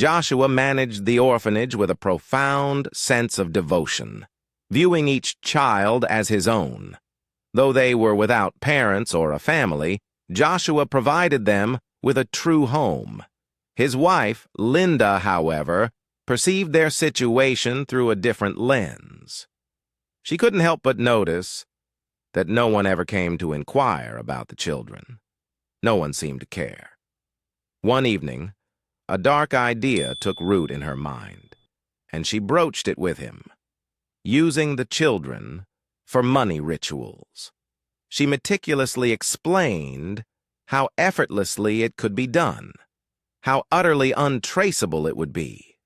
Joshua managed the orphanage with a profound sense of devotion, viewing each child as his own. Though they were without parents or a family, Joshua provided them with a true home. His wife, Linda, however, perceived their situation through a different lens. She couldn't help but notice that no one ever came to inquire about the children. No one seemed to care. One evening, a dark idea took root in her mind, and she broached it with him, using the children for money rituals. She meticulously explained how effortlessly it could be done, how utterly untraceable it would be.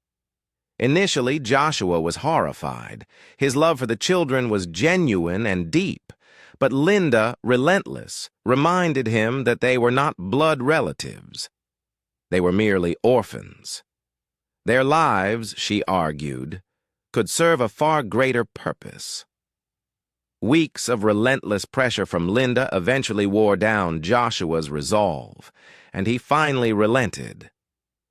Initially, Joshua was horrified. His love for the children was genuine and deep, but Linda, relentless, reminded him that they were not blood relatives. They were merely orphans. Their lives, she argued, could serve a far greater purpose. Weeks of relentless pressure from Linda eventually wore down Joshua's resolve, and he finally relented.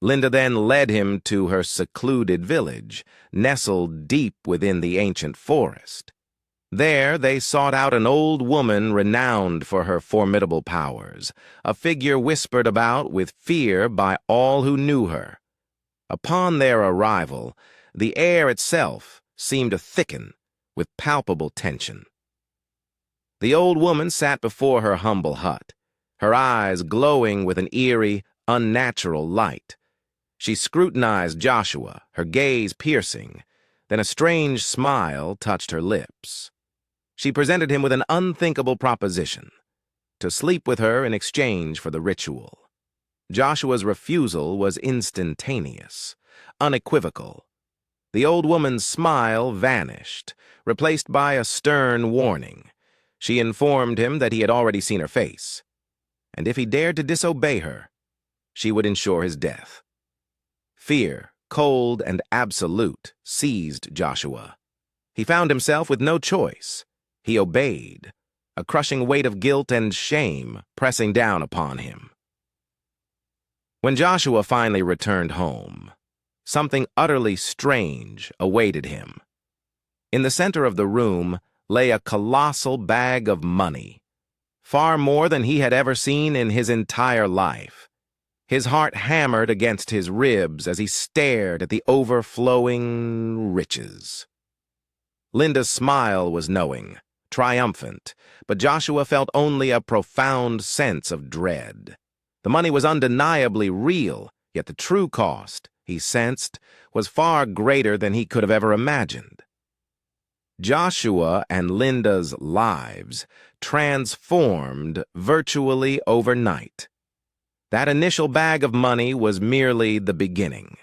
Linda then led him to her secluded village, nestled deep within the ancient forest. There they sought out an old woman renowned for her formidable powers, a figure whispered about with fear by all who knew her. Upon their arrival, the air itself seemed to thicken with palpable tension. The old woman sat before her humble hut, her eyes glowing with an eerie, unnatural light. She scrutinized Joshua, her gaze piercing, then a strange smile touched her lips. She presented him with an unthinkable proposition: to sleep with her in exchange for the ritual. Joshua's refusal was instantaneous, unequivocal. The old woman's smile vanished, replaced by a stern warning. She informed him that he had already seen her face, and if he dared to disobey her, she would ensure his death. Fear, cold and absolute, seized Joshua. He found himself with no choice. He obeyed, a crushing weight of guilt and shame pressing down upon him. When Joshua finally returned home, something utterly strange awaited him. In the center of the room lay a colossal bag of money, far more than he had ever seen in his entire life. His heart hammered against his ribs as he stared at the overflowing riches. Linda's smile was knowing, triumphant, but Joshua felt only a profound sense of dread. The money was undeniably real, yet the true cost, he sensed, was far greater than he could have ever imagined. Joshua and Linda's lives transformed virtually overnight. That initial bag of money was merely the beginning.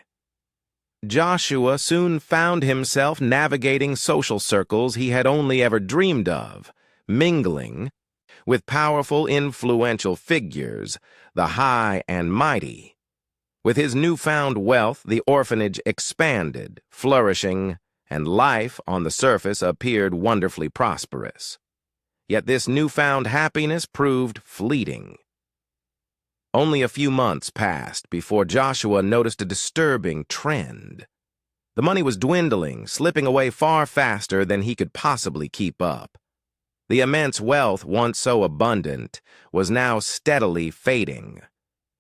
Joshua soon found himself navigating social circles he had only ever dreamed of, mingling with powerful, influential figures, the high and mighty. With his newfound wealth, the orphanage expanded, flourishing, and life on the surface appeared wonderfully prosperous. Yet this newfound happiness proved fleeting. Only a few months passed before Joshua noticed a disturbing trend. The money was dwindling, slipping away far faster than he could possibly keep up. The immense wealth, once so abundant, was now steadily fading.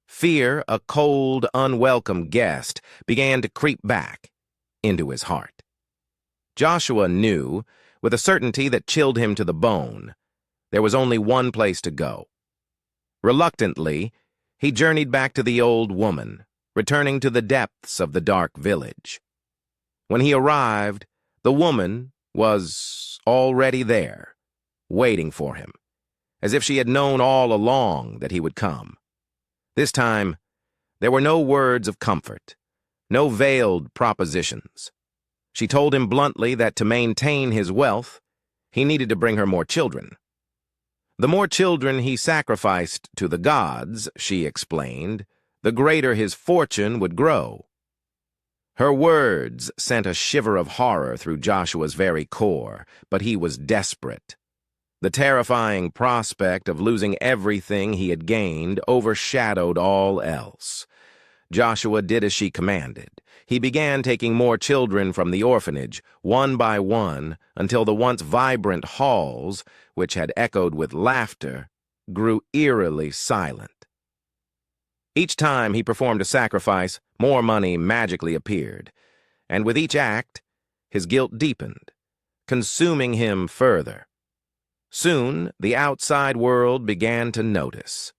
Fear, a cold, unwelcome guest, began to creep back into his heart. Joshua knew, with a certainty that chilled him to the bone, there was only one place to go. Reluctantly, he journeyed back to the old woman, returning to the depths of the dark village. When he arrived, the woman was already there, waiting for him, as if she had known all along that he would come. This time, there were no words of comfort, no veiled propositions. She told him bluntly that to maintain his wealth, he needed to bring her more children. The more children he sacrificed to the gods, she explained, the greater his fortune would grow. Her words sent a shiver of horror through Joshua's very core, but he was desperate. The terrifying prospect of losing everything he had gained overshadowed all else. Joshua did as she commanded. He began taking more children from the orphanage, one by one, until the once vibrant halls, which had echoed with laughter, grew eerily silent. Each time he performed a sacrifice, more money magically appeared, and with each act, his guilt deepened, consuming him further. Soon, the outside world began to notice.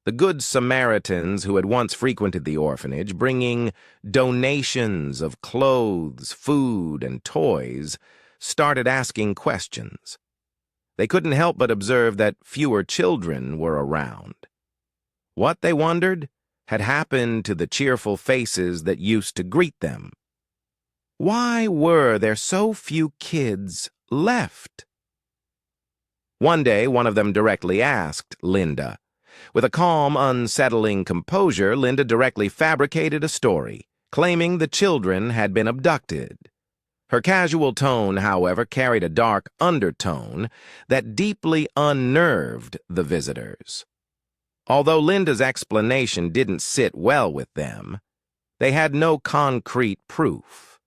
The good Samaritans who had once frequented the orphanage, bringing donations of clothes, food, and toys, started asking questions. They couldn't help but observe that fewer children were around. What, they wondered, had happened to the cheerful faces that used to greet them? Why were there so few kids left? One day, one of them directly asked Linda. With a calm, unsettling composure, Linda directly fabricated a story, claiming the children had been abducted. Her casual tone, however, carried a dark undertone that deeply unnerved the visitors. Although Linda's explanation didn't sit well with them, they had no concrete proof.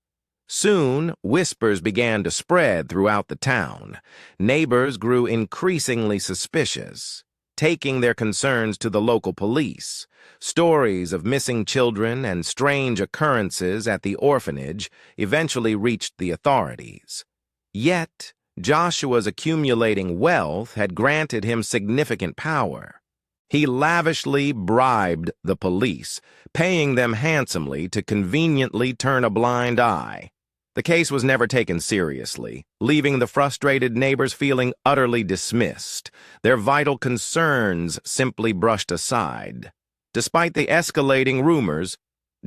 Soon, whispers began to spread throughout the town. Neighbors grew increasingly suspicious, taking their concerns to the local police. Stories of missing children and strange occurrences at the orphanage eventually reached the authorities. Yet, Joshua's accumulating wealth had granted him significant power. He lavishly bribed the police, paying them handsomely to conveniently turn a blind eye. The case was never taken seriously, leaving the frustrated neighbors feeling utterly dismissed, their vital concerns simply brushed aside. Despite the escalating rumors,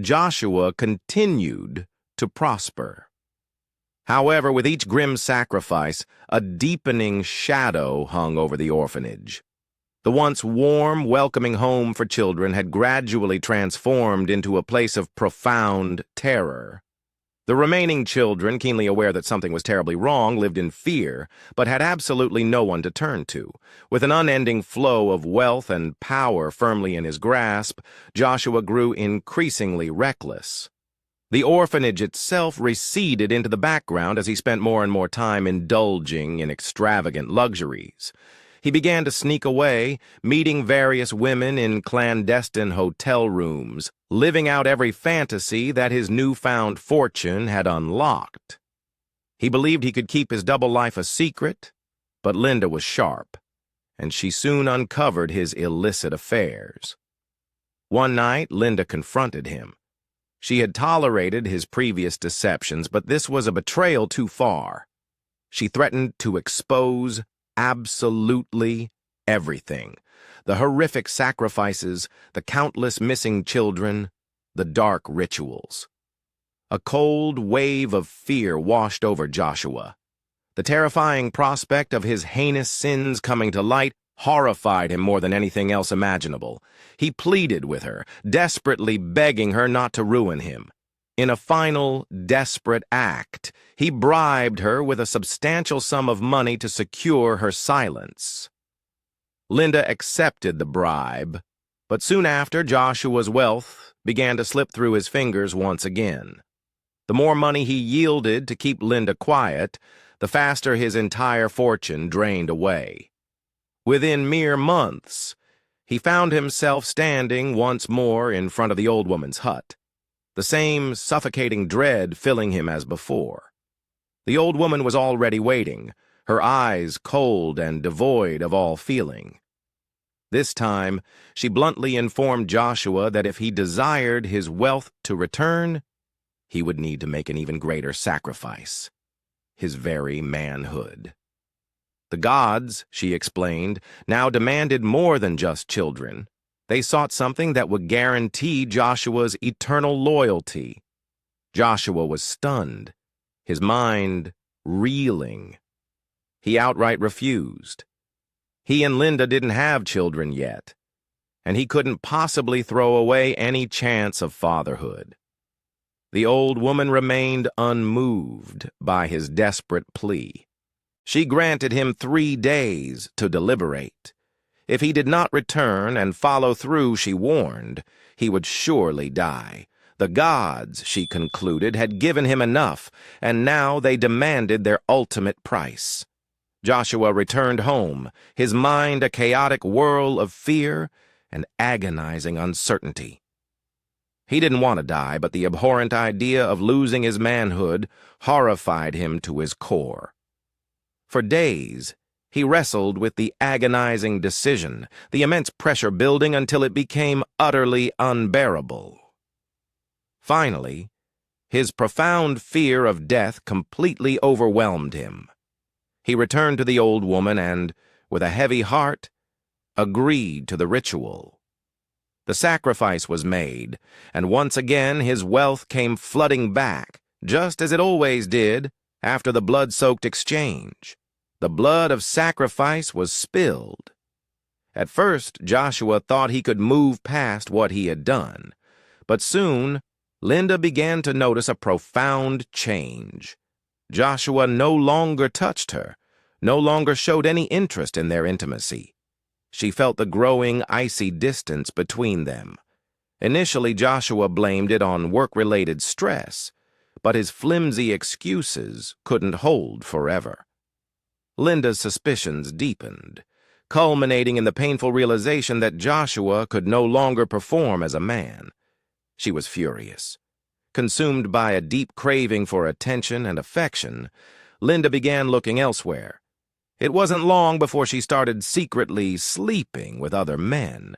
Joshua continued to prosper. However, with each grim sacrifice, a deepening shadow hung over the orphanage. The once warm, welcoming home for children had gradually transformed into a place of profound terror. The remaining children, keenly aware that something was terribly wrong, lived in fear, but had absolutely no one to turn to. With an unending flow of wealth and power firmly in his grasp, Joshua grew increasingly reckless. The orphanage itself receded into the background as he spent more and more time indulging in extravagant luxuries. He began to sneak away, meeting various women in clandestine hotel rooms, living out every fantasy that his newfound fortune had unlocked. He believed he could keep his double life a secret, but Linda was sharp, and she soon uncovered his illicit affairs. One night, Linda confronted him. She had tolerated his previous deceptions, but this was a betrayal too far. She threatened to expose absolutely everything. The horrific sacrifices, the countless missing children, the dark rituals. A cold wave of fear washed over Joshua. The terrifying prospect of his heinous sins coming to light horrified him more than anything else imaginable. He pleaded with her, desperately begging her not to ruin him. In a final, desperate act, he bribed her with a substantial sum of money to secure her silence. Linda accepted the bribe, but soon after, Joshua's wealth began to slip through his fingers once again. The more money he yielded to keep Linda quiet, the faster his entire fortune drained away. Within mere months, he found himself standing once more in front of the old woman's hut, the same suffocating dread filling him as before. The old woman was already waiting, her eyes cold and devoid of all feeling. This time, she bluntly informed Joshua that if he desired his wealth to return, he would need to make an even greater sacrifice: his very manhood. The gods, she explained, now demanded more than just children. They sought something that would guarantee Joshua's eternal loyalty. Joshua was stunned, his mind reeling. He outright refused. He and Linda didn't have children yet, and he couldn't possibly throw away any chance of fatherhood. The old woman remained unmoved by his desperate plea. She granted him 3 days to deliberate. If he did not return and follow through, she warned, he would surely die. The gods, she concluded, had given him enough, and now they demanded their ultimate price. Joshua returned home, his mind a chaotic whirl of fear and agonizing uncertainty. He didn't want to die, but the abhorrent idea of losing his manhood horrified him to his core. For days, he wrestled with the agonizing decision, the immense pressure building until it became utterly unbearable. Finally, his profound fear of death completely overwhelmed him. He returned to the old woman and, with a heavy heart, agreed to the ritual. The sacrifice was made, and once again his wealth came flooding back, just as it always did after the blood-soaked exchange. The blood of sacrifice was spilled. At first, Joshua thought he could move past what he had done, but soon Linda began to notice a profound change. Joshua no longer touched her, no longer showed any interest in their intimacy. She felt the growing, icy distance between them. Initially, Joshua blamed it on work-related stress, but his flimsy excuses couldn't hold forever. Linda's suspicions deepened, culminating in the painful realization that Joshua could no longer perform as a man. She was furious. Consumed by a deep craving for attention and affection, Linda began looking elsewhere. It wasn't long before she started secretly sleeping with other men,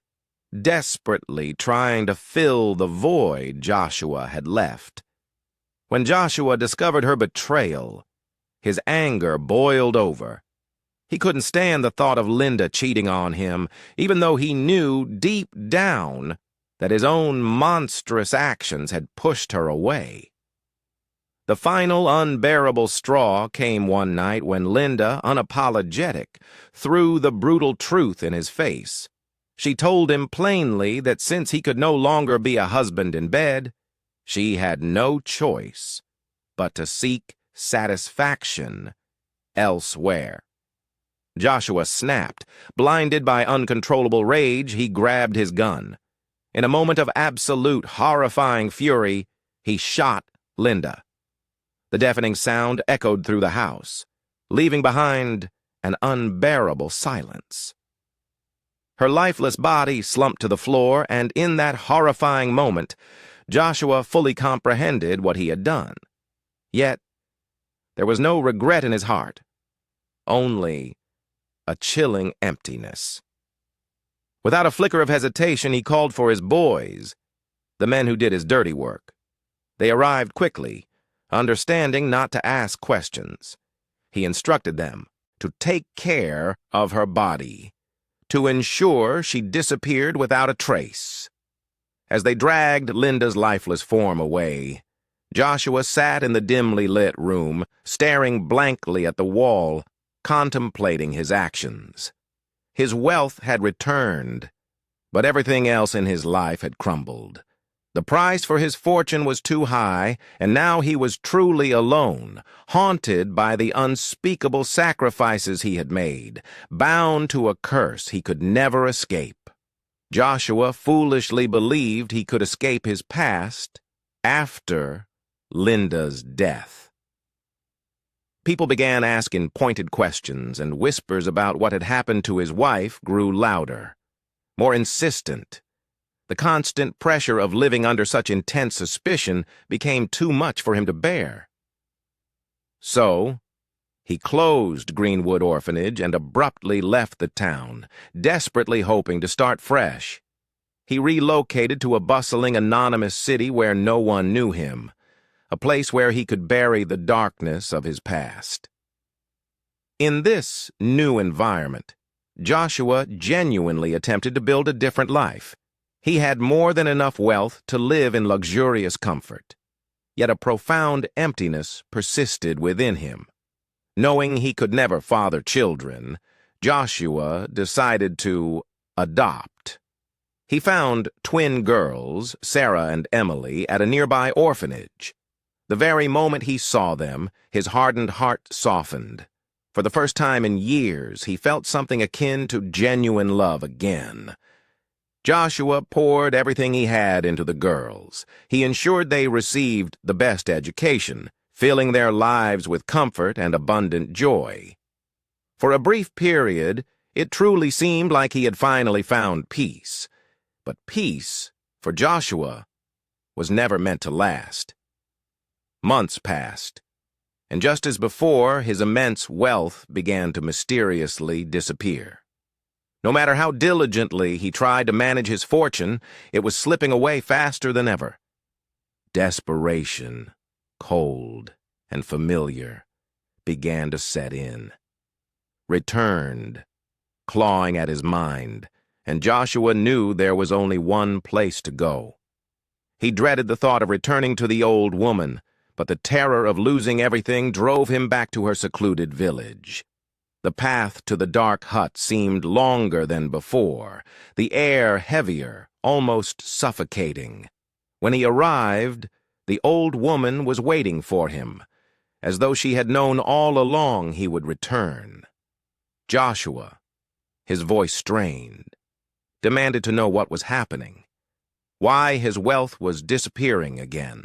desperately trying to fill the void Joshua had left. When Joshua discovered her betrayal, his anger boiled over. He couldn't stand the thought of Linda cheating on him, even though he knew deep down that his own monstrous actions had pushed her away. The final unbearable straw came one night when Linda, unapologetic, threw the brutal truth in his face. She told him plainly that since he could no longer be a husband in bed, she had no choice but to seek satisfaction elsewhere. Joshua snapped. Blinded by uncontrollable rage, he grabbed his gun. In a moment of absolute, horrifying fury, he shot Linda. The deafening sound echoed through the house, leaving behind an unbearable silence. Her lifeless body slumped to the floor, and in that horrifying moment, Joshua fully comprehended what he had done. Yet, there was no regret in his heart, only a chilling emptiness. Without a flicker of hesitation, he called for his boys, the men who did his dirty work. They arrived quickly, understanding not to ask questions. He instructed them to take care of her body, to ensure she disappeared without a trace. As they dragged Linda's lifeless form away, Joshua sat in the dimly lit room, staring blankly at the wall, contemplating his actions. His wealth had returned, but everything else in his life had crumbled. The price for his fortune was too high, and now he was truly alone, haunted by the unspeakable sacrifices he had made, bound to a curse he could never escape. Joshua foolishly believed he could escape his past after Linda's death. People began asking pointed questions, and whispers about what had happened to his wife grew louder, more insistent. The constant pressure of living under such intense suspicion became too much for him to bear. So, he closed Greenwood Orphanage and abruptly left the town, desperately hoping to start fresh. He relocated to a bustling, anonymous city where no one knew him, a place where he could bury the darkness of his past. In this new environment, Joshua genuinely attempted to build a different life. He had more than enough wealth to live in luxurious comfort, yet a profound emptiness persisted within him. Knowing he could never father children, Joshua decided to adopt. He found twin girls, Sarah and Emily, at a nearby orphanage. The very moment he saw them, his hardened heart softened. For the first time in years, he felt something akin to genuine love again. Joshua poured everything he had into the girls. He ensured they received the best education, filling their lives with comfort and abundant joy. For a brief period, it truly seemed like he had finally found peace. But peace, for Joshua, was never meant to last. Months passed, and just as before, his immense wealth began to mysteriously disappear. No matter how diligently he tried to manage his fortune, it was slipping away faster than ever. Desperation, cold and familiar, began to set in. Returned, clawing at his mind, and Joshua knew there was only one place to go. He dreaded the thought of returning to the old woman, but the terror of losing everything drove him back to her secluded village. The path to the dark hut seemed longer than before, the air heavier, almost suffocating. When he arrived, the old woman was waiting for him, as though she had known all along he would return. Joshua, his voice strained, demanded to know what was happening, why his wealth was disappearing again.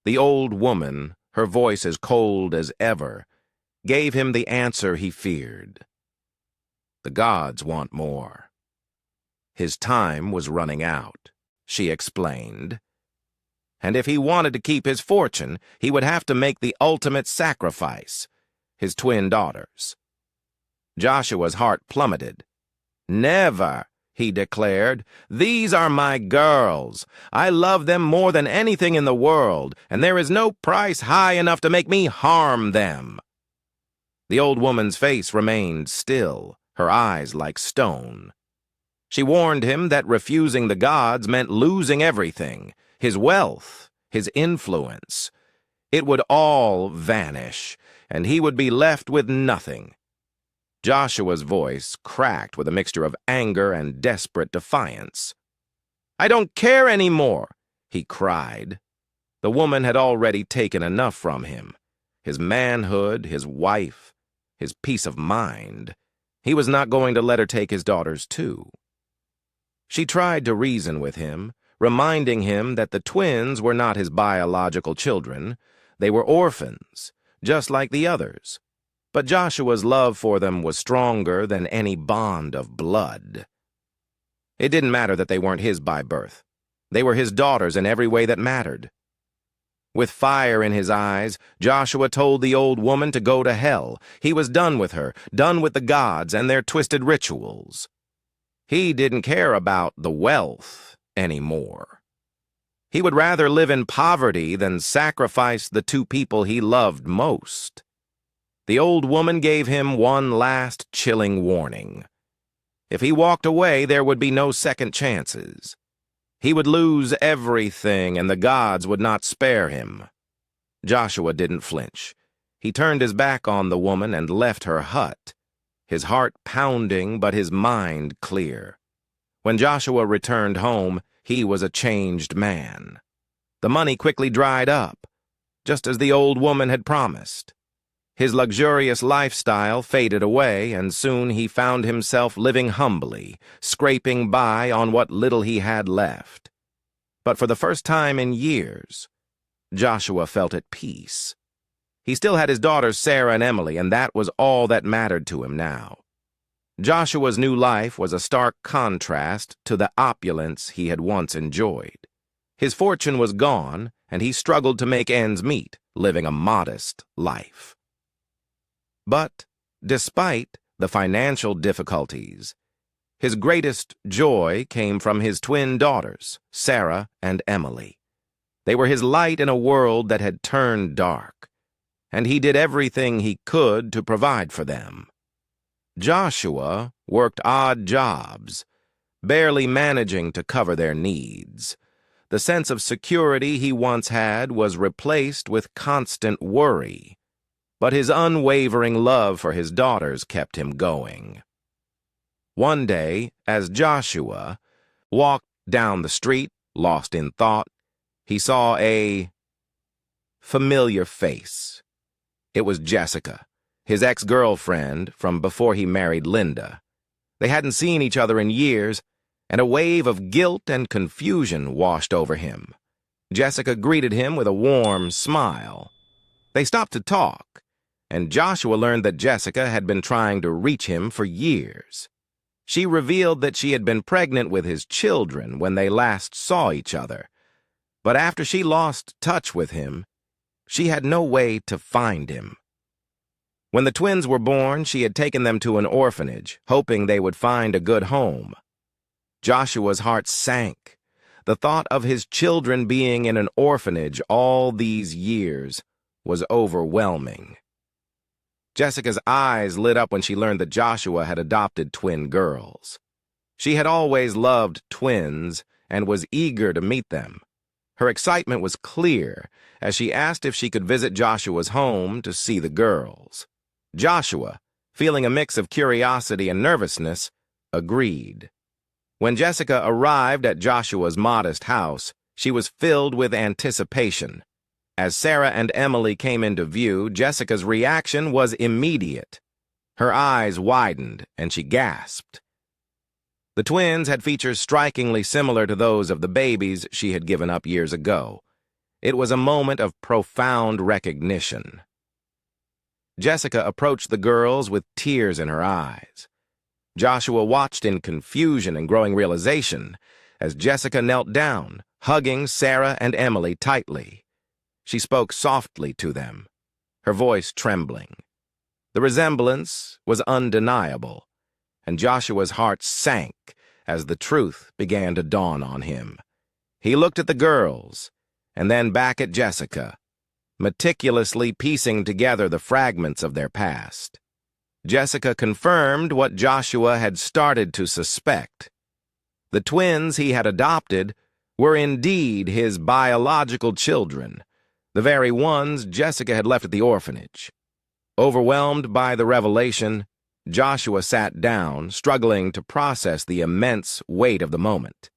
The old woman, her voice as cold as ever, gave him the answer he feared. The gods want more. His time was running out, she explained. And if he wanted to keep his fortune, he would have to make the ultimate sacrifice, his twin daughters. Joshua's heart plummeted. "Never," he declared. "These are my girls. I love them more than anything in the world, and there is no price high enough to make me harm them." The old woman's face remained still, her eyes like stone. She warned him that refusing the gods meant losing everything, his wealth, his influence. It would all vanish, and he would be left with nothing. Joshua's voice cracked with a mixture of anger and desperate defiance. "I don't care anymore," he cried. The woman had already taken enough from him. His manhood, his wife, his peace of mind. He was not going to let her take his daughters too. She tried to reason with him, reminding him that the twins were not his biological children. They were orphans, just like the others. But Joshua's love for them was stronger than any bond of blood. It didn't matter that they weren't his by birth. They were his daughters in every way that mattered. With fire in his eyes, Joshua told the old woman to go to hell. He was done with her, done with the gods and their twisted rituals. He didn't care about the wealth anymore. He would rather live in poverty than sacrifice the two people he loved most. The old woman gave him one last chilling warning. If he walked away, there would be no second chances. He would lose everything, and the gods would not spare him. Joshua didn't flinch. He turned his back on the woman and left her hut, his heart pounding but his mind clear. When Joshua returned home, he was a changed man. The money quickly dried up, just as the old woman had promised. His luxurious lifestyle faded away, and soon he found himself living humbly, scraping by on what little he had left. But for the first time in years, Joshua felt at peace. He still had his daughters Sarah and Emily, and that was all that mattered to him now. Joshua's new life was a stark contrast to the opulence he had once enjoyed. His fortune was gone, and he struggled to make ends meet, living a modest life. But, despite the financial difficulties, his greatest joy came from his twin daughters, Sarah and Emily. They were his light in a world that had turned dark, and he did everything he could to provide for them. Joshua worked odd jobs, barely managing to cover their needs. The sense of security he once had was replaced with constant worry. But his unwavering love for his daughters kept him going. One day, as Joshua walked down the street, lost in thought, he saw a familiar face. It was Jessica, his ex-girlfriend from before he married Linda. They hadn't seen each other in years, and a wave of guilt and confusion washed over him. Jessica greeted him with a warm smile. They stopped to talk, and Joshua learned that Jessica had been trying to reach him for years. She revealed that she had been pregnant with his children when they last saw each other, but after she lost touch with him, she had no way to find him. When the twins were born, she had taken them to an orphanage, hoping they would find a good home. Joshua's heart sank. The thought of his children being in an orphanage all these years was overwhelming. Jessica's eyes lit up when she learned that Joshua had adopted twin girls. She had always loved twins and was eager to meet them. Her excitement was clear as she asked if she could visit Joshua's home to see the girls. Joshua, feeling a mix of curiosity and nervousness, agreed. When Jessica arrived at Joshua's modest house, she was filled with anticipation. As Sarah and Emily came into view, Jessica's reaction was immediate. Her eyes widened, and she gasped. The twins had features strikingly similar to those of the babies she had given up years ago. It was a moment of profound recognition. Jessica approached the girls with tears in her eyes. Joshua watched in confusion and growing realization as Jessica knelt down, hugging Sarah and Emily tightly. She spoke softly to them, her voice trembling. The resemblance was undeniable, and Joshua's heart sank as the truth began to dawn on him. He looked at the girls, and then back at Jessica, meticulously piecing together the fragments of their past. Jessica confirmed what Joshua had started to suspect. The twins he had adopted were indeed his biological children, the very ones Jessica had left at the orphanage. Overwhelmed by the revelation, Joshua sat down, struggling to process the immense weight of the moment.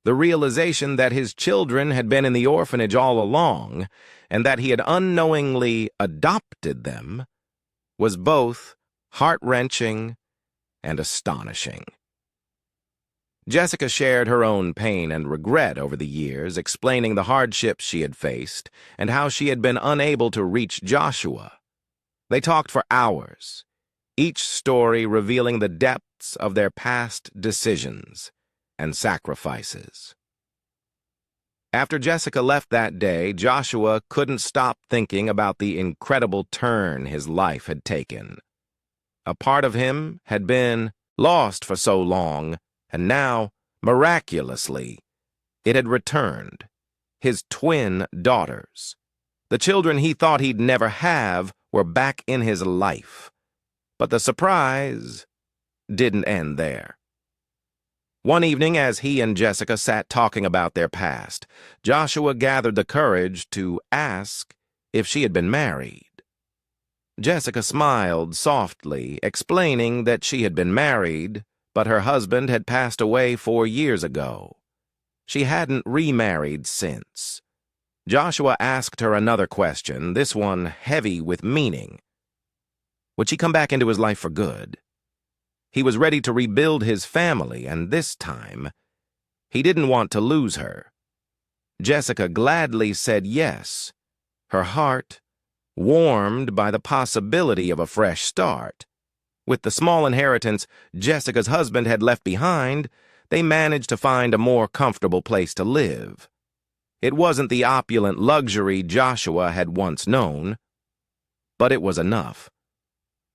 The realization that his children had been in the orphanage all along, and that he had unknowingly adopted them, was both heart-wrenching and astonishing. Jessica shared her own pain and regret over the years, explaining the hardships she had faced and how she had been unable to reach Joshua. They talked for hours, each story revealing the depths of their past decisions and sacrifices. After Jessica left that day, Joshua couldn't stop thinking about the incredible turn his life had taken. A part of him had been lost for so long, and now, miraculously, it had returned. His twin daughters. The children he thought he'd never have were back in his life. But the surprise didn't end there. One evening, as he and Jessica sat talking about their past, Joshua gathered the courage to ask if she had been married. Jessica smiled softly, explaining that she had been married, but her husband had passed away 4 years ago. She hadn't remarried since. Joshua asked her another question, this one heavy with meaning. Would she come back into his life for good? He was ready to rebuild his family, and this time, he didn't want to lose her. Jessica gladly said yes, her heart warmed by the possibility of a fresh start. With the small inheritance Jessica's husband had left behind, they managed to find a more comfortable place to live. It wasn't the opulent luxury Joshua had once known, but it was enough.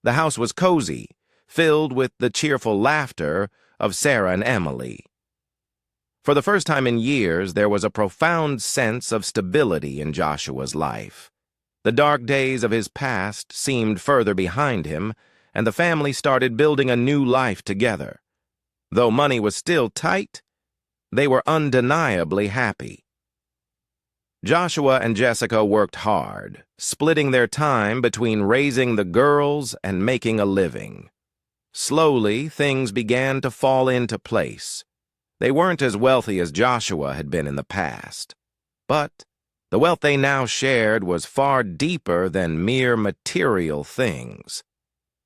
The house was cozy, filled with the cheerful laughter of Sarah and Emily. For the first time in years, there was a profound sense of stability in Joshua's life. The dark days of his past seemed further behind him, and the family started building a new life together. Though money was still tight, they were undeniably happy. Joshua and Jessica worked hard, splitting their time between raising the girls and making a living. Slowly, things began to fall into place. They weren't as wealthy as Joshua had been in the past, but the wealth they now shared was far deeper than mere material things.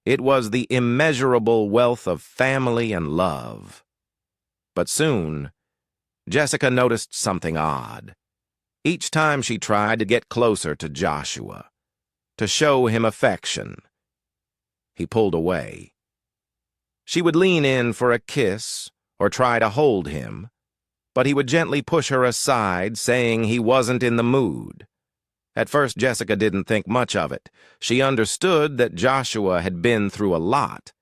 It was the immeasurable wealth of family and love. But soon, Jessica noticed something odd. Each time she tried to get closer to Joshua, to show him affection, he pulled away. She would lean in for a kiss or try to hold him, but he would gently push her aside, saying he wasn't in the mood. At first, Jessica didn't think much of it. She understood that Joshua had been through a lot,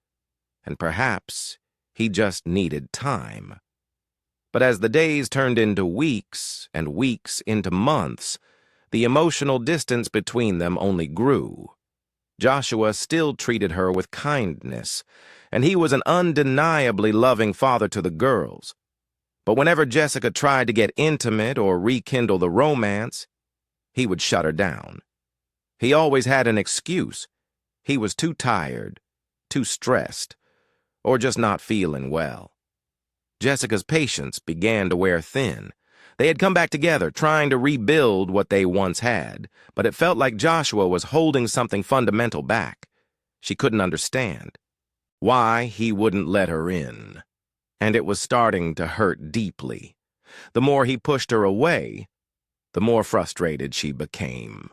and perhaps he just needed time. But as the days turned into weeks and weeks into months, the emotional distance between them only grew. Joshua still treated her with kindness, and he was an undeniably loving father to the girls. But whenever Jessica tried to get intimate or rekindle the romance, he would shut her down. He always had an excuse. He was too tired, too stressed, or just not feeling well. Jessica's patience began to wear thin. They had come back together, trying to rebuild what they once had, but it felt like Joshua was holding something fundamental back. She couldn't understand why he wouldn't let her in, and it was starting to hurt deeply. The more he pushed her away, the more frustrated she became.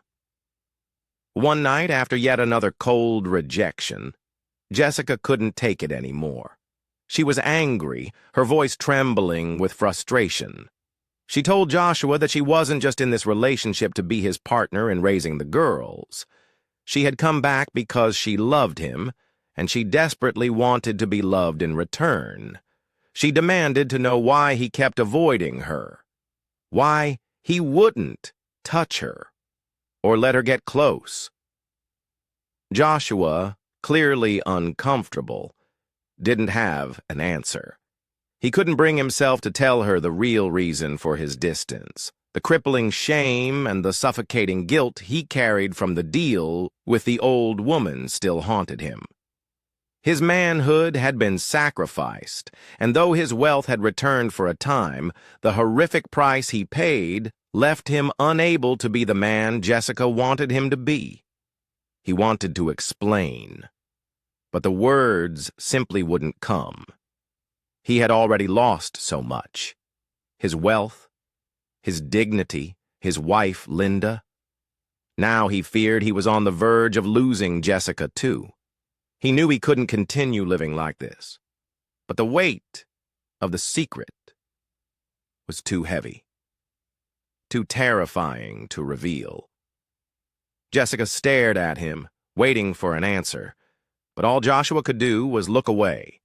One night, after yet another cold rejection, Jessica couldn't take it anymore. She was angry, her voice trembling with frustration. She told Joshua that she wasn't just in this relationship to be his partner in raising the girls. She had come back because she loved him, and she desperately wanted to be loved in return. She demanded to know why he kept avoiding her, why he wouldn't touch her or let her get close. Joshua, clearly uncomfortable, didn't have an answer. He couldn't bring himself to tell her the real reason for his distance, the crippling shame and the suffocating guilt he carried from the deal with the old woman still haunted him. His manhood had been sacrificed, and though his wealth had returned for a time, the horrific price he paid left him unable to be the man Jessica wanted him to be. He wanted to explain, but the words simply wouldn't come. He had already lost so much. His wealth, his dignity, his wife, Linda. Now he feared he was on the verge of losing Jessica, too. He knew he couldn't continue living like this. But the weight of the secret was too heavy, too terrifying to reveal. Jessica stared at him, waiting for an answer, but all Joshua could do was look away.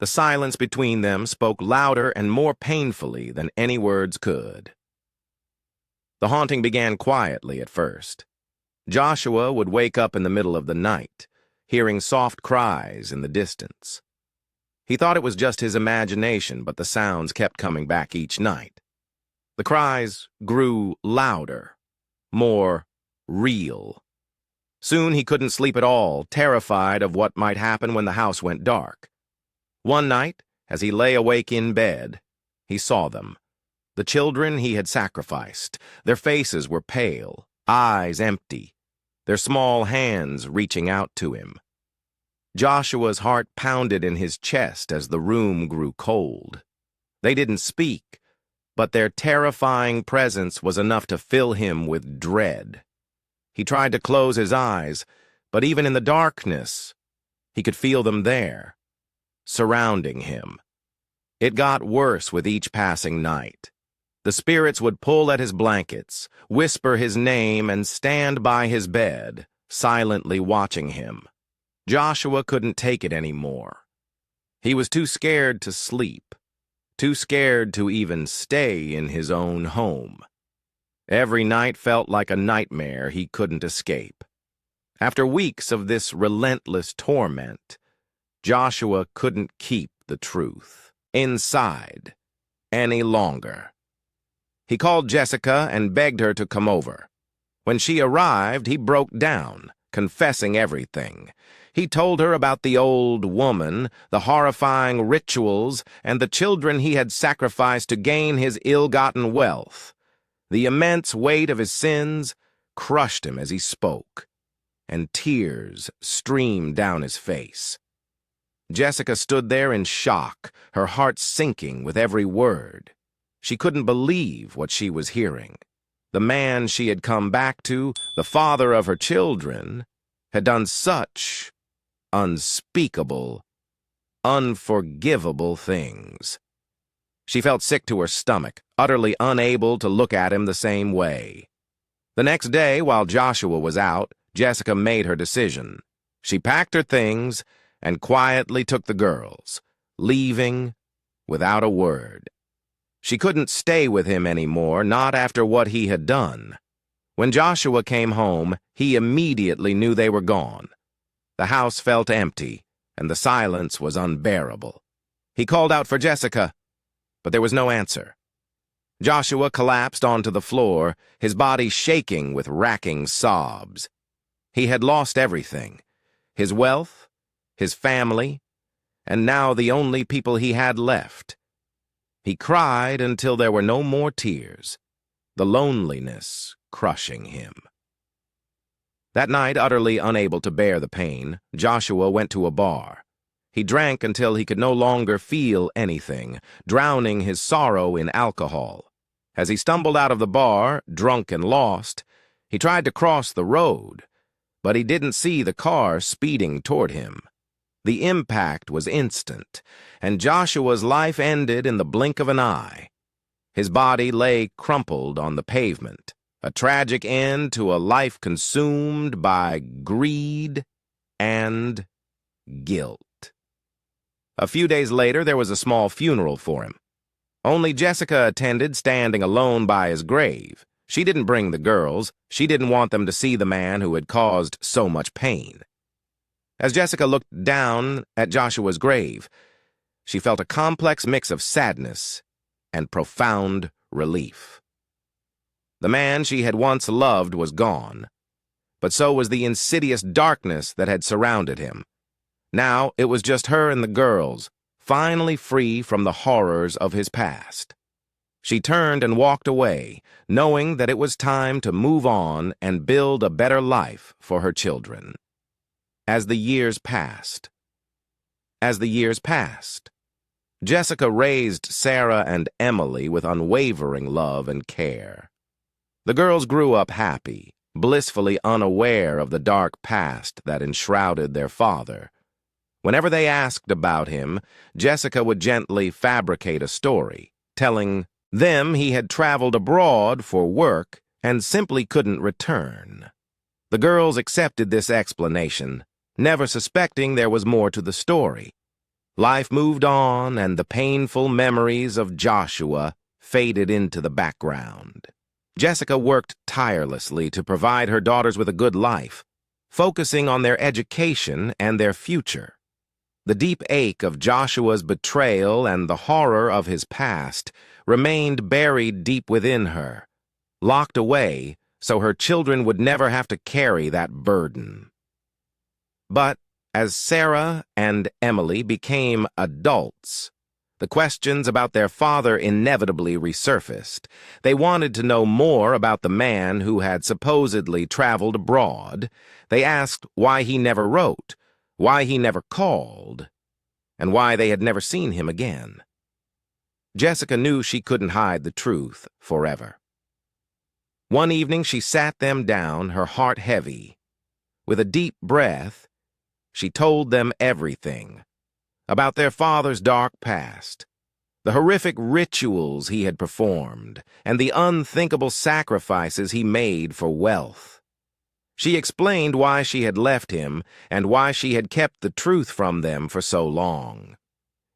The silence between them spoke louder and more painfully than any words could. The haunting began quietly at first. Joshua would wake up in the middle of the night, hearing soft cries in the distance. He thought it was just his imagination, but the sounds kept coming back each night. The cries grew louder, more real. Soon he couldn't sleep at all, terrified of what might happen when the house went dark. One night, as he lay awake in bed, he saw them. The children he had sacrificed. Their faces were pale, eyes empty, their small hands reaching out to him. Joshua's heart pounded in his chest as the room grew cold. They didn't speak, but their terrifying presence was enough to fill him with dread. He tried to close his eyes, but even in the darkness, he could feel them there, surrounding him. It got worse with each passing night. The spirits would pull at his blankets, whisper his name, and stand by his bed, silently watching him. Joshua couldn't take it anymore. He was too scared to sleep, too scared to even stay in his own home. Every night felt like a nightmare he couldn't escape. After weeks of this relentless torment, Joshua couldn't keep the truth inside any longer. He called Jessica and begged her to come over. When she arrived, he broke down, confessing everything. He told her about the old woman, the horrifying rituals, and the children he had sacrificed to gain his ill-gotten wealth. The immense weight of his sins crushed him as he spoke, and tears streamed down his face. Jessica stood there in shock, her heart sinking with every word. She couldn't believe what she was hearing. The man she had come back to, the father of her children, had done such unspeakable, unforgivable things. She felt sick to her stomach, utterly unable to look at him the same way. The next day, while Joshua was out, Jessica made her decision. She packed her things and quietly took the girls, leaving without a word. She couldn't stay with him anymore, not after what he had done. When Joshua came home, he immediately knew they were gone. The house felt empty, and the silence was unbearable. He called out for Jessica, but there was no answer. Joshua collapsed onto the floor, his body shaking with racking sobs. He had lost everything: his wealth, his family, and now the only people he had left. He cried until there were no more tears, the loneliness crushing him. That night, utterly unable to bear the pain, Joshua went to a bar. He drank until he could no longer feel anything, drowning his sorrow in alcohol. As he stumbled out of the bar, drunk and lost, he tried to cross the road, but he didn't see the car speeding toward him. The impact was instant, and Joshua's life ended in the blink of an eye. His body lay crumpled on the pavement, a tragic end to a life consumed by greed and guilt. A few days later, there was a small funeral for him. Only Jessica attended, standing alone by his grave. She didn't bring the girls. She didn't want them to see the man who had caused so much pain. As Jessica looked down at Joshua's grave, she felt a complex mix of sadness and profound relief. The man she had once loved was gone, but so was the insidious darkness that had surrounded him. Now it was just her and the girls, finally free from the horrors of his past. She turned and walked away, knowing that it was time to move on and build a better life for her children. As the years passed, Jessica raised Sarah and Emily with unwavering love and care. The girls grew up happy, blissfully unaware of the dark past that enshrouded their father. Whenever they asked about him, Jessica would gently fabricate a story, telling them he had traveled abroad for work and simply couldn't return. The girls accepted this explanation, never suspecting there was more to the story. Life moved on, and the painful memories of Joshua faded into the background. Jessica worked tirelessly to provide her daughters with a good life, focusing on their education and their future. The deep ache of Joshua's betrayal and the horror of his past remained buried deep within her, locked away so her children would never have to carry that burden. But as Sarah and Emily became adults, the questions about their father inevitably resurfaced. They wanted to know more about the man who had supposedly traveled abroad. They asked why he never wrote, why he never called, and why they had never seen him again. Jessica knew she couldn't hide the truth forever. One evening she sat them down, her heart heavy. With a deep breath, she told them everything about their father's dark past, the horrific rituals he had performed, and the unthinkable sacrifices he made for wealth. She explained why she had left him and why she had kept the truth from them for so long.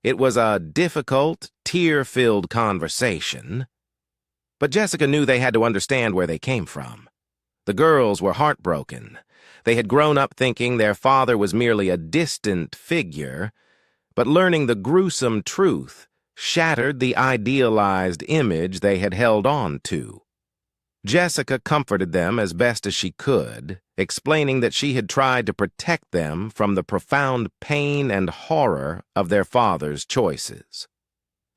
It was a difficult, tear-filled conversation, but Jessica knew they had to understand where they came from. The girls were heartbroken. They had grown up thinking their father was merely a distant figure, but learning the gruesome truth shattered the idealized image they had held on to. Jessica comforted them as best as she could, explaining that she had tried to protect them from the profound pain and horror of their father's choices.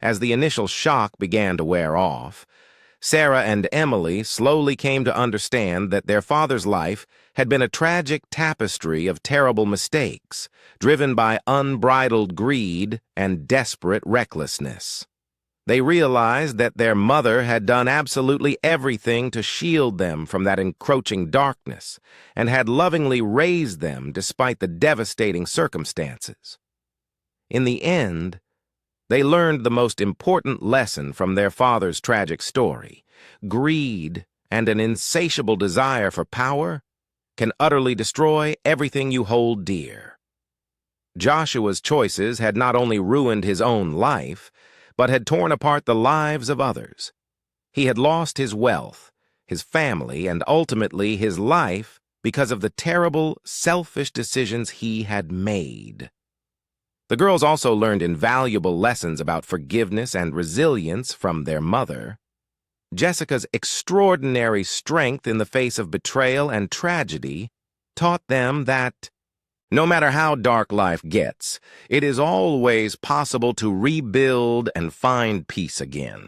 As the initial shock began to wear off, Sarah and Emily slowly came to understand that their father's life had been a tragic tapestry of terrible mistakes, driven by unbridled greed and desperate recklessness. They realized that their mother had done absolutely everything to shield them from that encroaching darkness and had lovingly raised them despite the devastating circumstances. In the end, they learned the most important lesson from their father's tragic story. Greed and an insatiable desire for power can utterly destroy everything you hold dear. Joshua's choices had not only ruined his own life, but had torn apart the lives of others. He had lost his wealth, his family, and ultimately his life because of the terrible, selfish decisions he had made. The girls also learned invaluable lessons about forgiveness and resilience from their mother. Jessica's extraordinary strength in the face of betrayal and tragedy taught them that no matter how dark life gets, it is always possible to rebuild and find peace again.